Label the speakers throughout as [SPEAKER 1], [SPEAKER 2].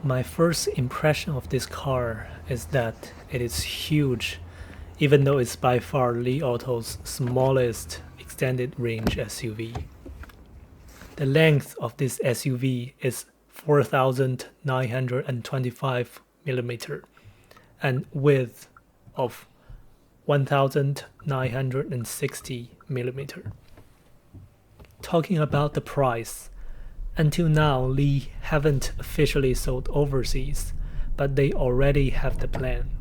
[SPEAKER 1] My first impression of this car is that it is huge, even though it's by far Li Auto's smallest extended range SUV. The length of this SUV is 4,925 mm and width of 1,960 mm. Talking about the price, until now Li haven't officially sold overseas, but they already have the plan.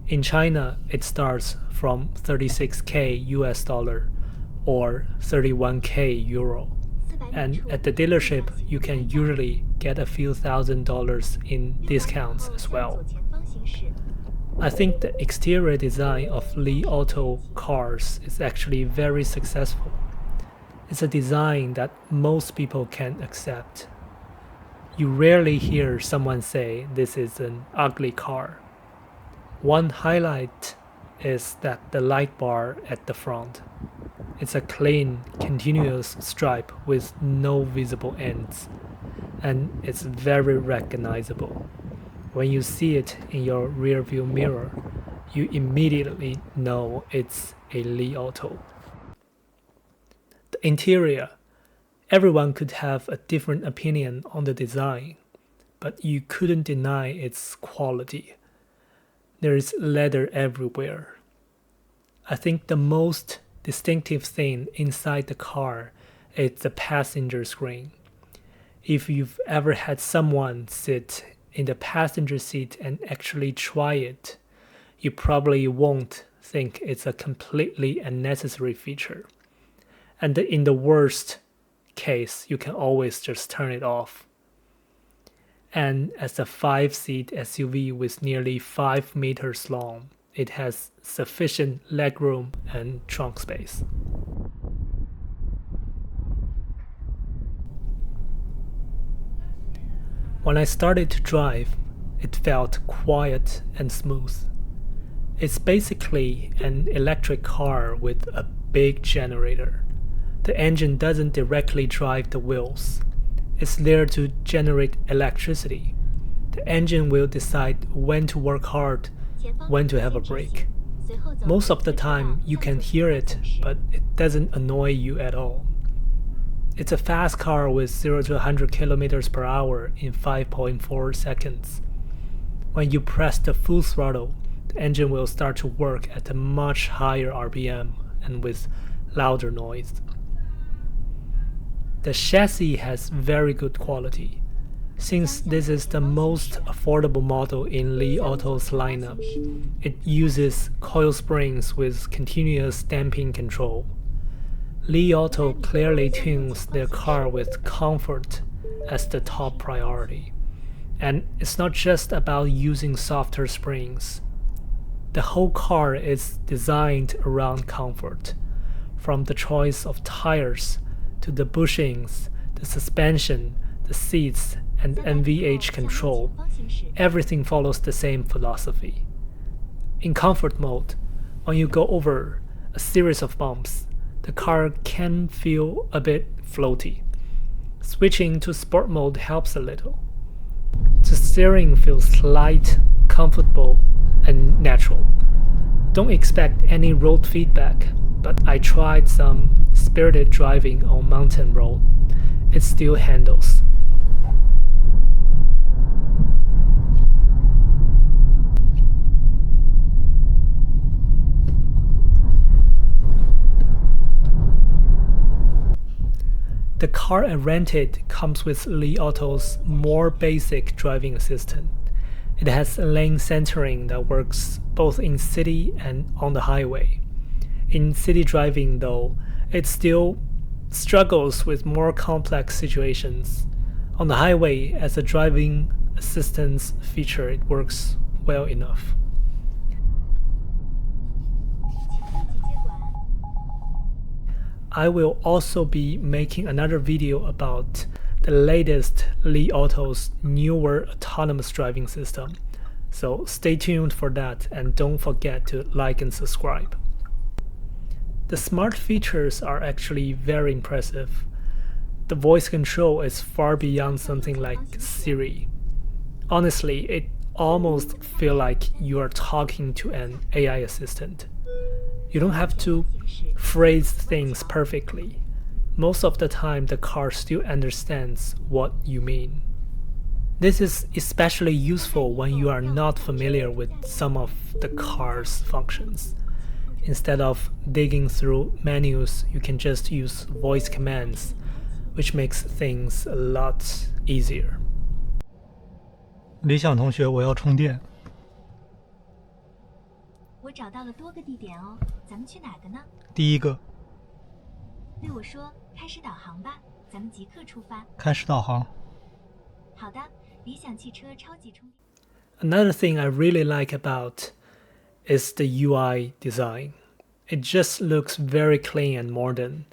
[SPEAKER 1] In China, it starts from 36K US dollar or 31K euro. And at the dealership, you can usually get a few $1,000s in discounts as well. I think the exterior design of Li Auto cars is actually very successful. It's a design that most people can accept. You rarely hear someone say this is an ugly car. One highlight is that the light bar at the front. It's a clean, continuous stripe with no visible ends, and it's very recognizable. When you see it in your rearview mirror, you immediately know it's a Li Auto. The interior, everyone could have a different opinion on the design, but you couldn't deny its quality. There is leather everywhere. I think the most distinctive thing inside the car is the passenger screen. If you've ever had someone sit in the passenger seat and actually try it, you probably won't think it's a completely unnecessary feature. And in the worst case, you can always just turn it off. And as a 5-seat SUV with nearly 5 meters long, it has sufficient legroom and trunk space. When I started to drive, it felt quiet and smooth. It's basically an electric car with a big generator. The engine doesn't directly drive the wheels. It's there to generate electricity. The engine will decide when to work hard, when to have a break. Most of the time, you can hear it, but it doesn't annoy you at all. It's a fast car with 0 to 100 kilometers per hour in 5.4 seconds. When you press the full throttle, the engine will start to work at a much higher RPM and with louder noise. The chassis has very good quality. Since this is the most affordable model in Li Auto's lineup, it uses coil springs with continuous damping control. Li Auto clearly tunes their car with comfort as the top priority. And it's not just about using softer springs. The whole car is designed around comfort, from the choice of tires to the bushings, the suspension, the seats, and NVH control. Everything follows the same philosophy. In comfort mode, when you go over a series of bumps, the car can feel a bit floaty. Switching to sport mode helps a little. The steering feels light, comfortable, and natural. Don't expect any road feedback, but I tried some spirited driving on mountain road. It still handles. The car I rented comes with Li Auto's more basic driving assistant. It has lane centering that works both in city and on the highway. In city driving though, it still struggles with more complex situations. On the highway, as a driving assistance feature, it works well enough. I will also be making another video about the latest Li Auto's newer autonomous driving system, so stay tuned for that and don't forget to like and subscribe. The smart features are actually very impressive. The voice control is far beyond something like Siri. Honestly, it almost feels like you are talking to an AI assistant. You don't have to phrase things perfectly. Most of the time, the car still understands what you mean. This is especially useful when you are not familiar with some of the car's functions. Instead of digging through menus, you can just use voice commands, which makes things a lot easier.
[SPEAKER 2] 理想同学，我要充电。
[SPEAKER 3] 我找到了多个地点哦，咱们去哪个呢？
[SPEAKER 2] 第一个，
[SPEAKER 3] 对我说，开始导航吧，咱们即刻出发。
[SPEAKER 2] 开始导航。
[SPEAKER 3] 好的，理想汽车超级充电。
[SPEAKER 1] Another thing I really like about is the UI design. It just looks very clean and modern.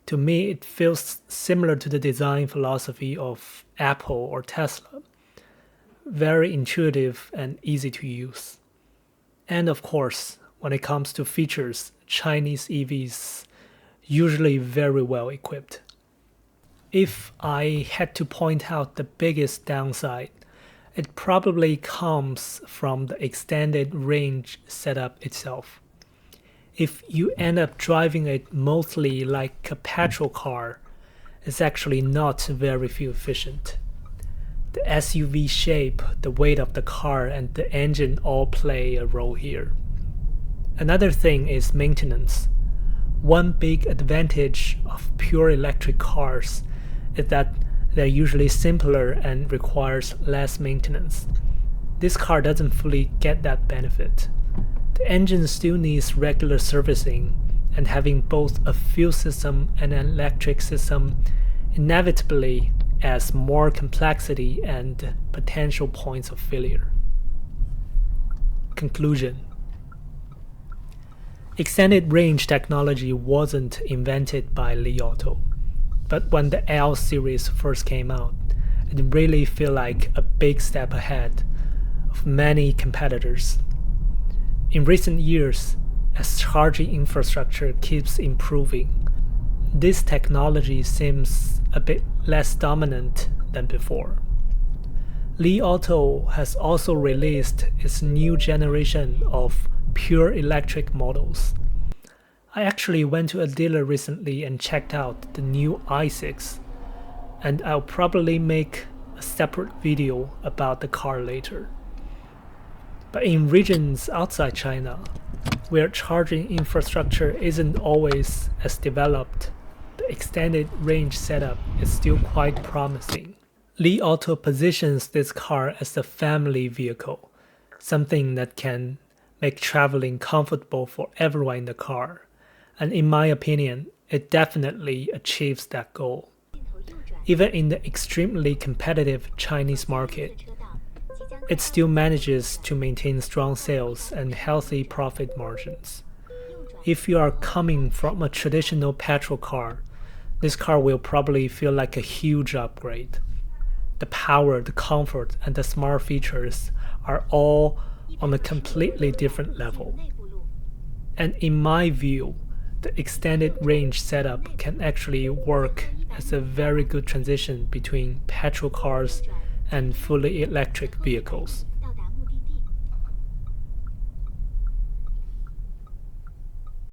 [SPEAKER 1] To me, it feels similar to the design philosophy of Apple or Tesla. Very intuitive and easy to use. And of course, when it comes to features, Chinese EVs usually very well equipped. If I had to point out the biggest downside, it probably comes from the extended range setup itself. If you end up driving it mostly like a petrol car, it's actually not very fuel efficient. The SUV shape, the weight of the car, and the engine all play a role here. Another thing is maintenance. One big advantage of pure electric cars is that they're usually simpler and requires less maintenance. This car doesn't fully get that benefit. The engine still needs regular servicing, and having both a fuel system and an electric system inevitably adds more complexity and potential points of failure. Conclusion. Extended range technology wasn't invented by Li Auto, but when the L series first came out, it really felt like a big step ahead of many competitors. In recent years, as charging infrastructure keeps improving, this technology seems a bit less dominant than before. Li Auto has also released its new generation of pure electric models. I actually went to a dealer recently and checked out the new i6, and I'll probably make a separate video about the car later. But in regions outside China, where charging infrastructure isn't always as developed, the extended range setup is still quite promising. Li Auto positions this car as a family vehicle, something that can make traveling comfortable for everyone in the car. And in my opinion, it definitely achieves that goal. Even in the extremely competitive Chinese market, it still manages to maintain strong sales and healthy profit margins. If you are coming from a traditional petrol car, this car will probably feel like a huge upgrade. The power, the comfort, and the smart features are all on a completely different level. And in my view, the extended range setup can actually work as a very good transition between petrol cars and fully electric vehicles.